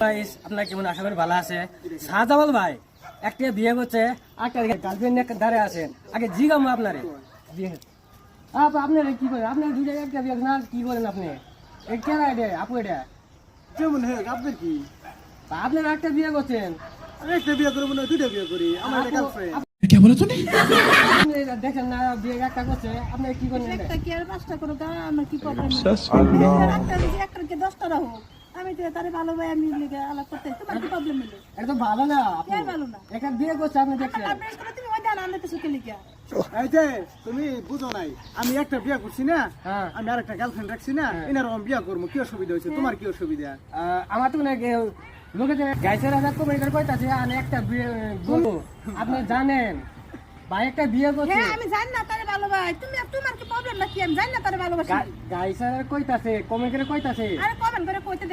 আপনার কেমন আশা করি ভালো আছে। শাহজামাল ভাই একটা বিয়ে করছে, একটা গার্লফ্রেন্ড ধারে আছেন। আগে জিগাম আপনারে বিয়ে আপনারা কি করেন? আপনার দুইটা একটা বিয়ে না কি করেন আপনি? কেন এটা আপু এটা কেমন হে আপনার কি? আপনারা একটা বিয়ে করছেন, আমি একটা বিয়ে করবো না দুইটা বিয়ে করি, আমার একটা গার্লফ্রেন্ড। আপনি দেখেন না বিয়ে একটা করছে, আপনি কি করেন? একটা কি আর পাঁচটা করো তা আমার কি প্রবলেম? একটা যদি একটা কি 10টা রাখো, আমি তো তারে ভালো ভাই আমি লিগে আলাপ করতে তোমার কি প্রবলেম হলো? এটা তো ভালো না আপু। কে ভালো না? একটা বিয়ে করছে আপনি দেখছেন। আপনি করে তুমি ওই দান আনতে সুখে লিগে এই যে তুমি বুঝো নাই, আমি একটা বিয়ে করছি না, হ্যাঁ। আমি আরেকটা গার্লফ্রেন্ড রাখছি না, এনার আমি বিয়ে করবো। কি অসুবিধা হয়েছে? তোমার কি অসুবিধা? আমার তো না লোকে গাইছের হাজার কমে কইতাছে আমি একটা বিয়ে বলবো। আপনি জানেন ভাই একটা বিয়ে করছে, হ্যাঁ আমি জানি না তারে ভালো ভাই তুমি তোমার কি প্রবলেম নাকি? আমি জানি না তারে ভালোবাসি। গাইছের কইতাছে কমে করে কইতাছে। আরে কমেন্ট করে কইতে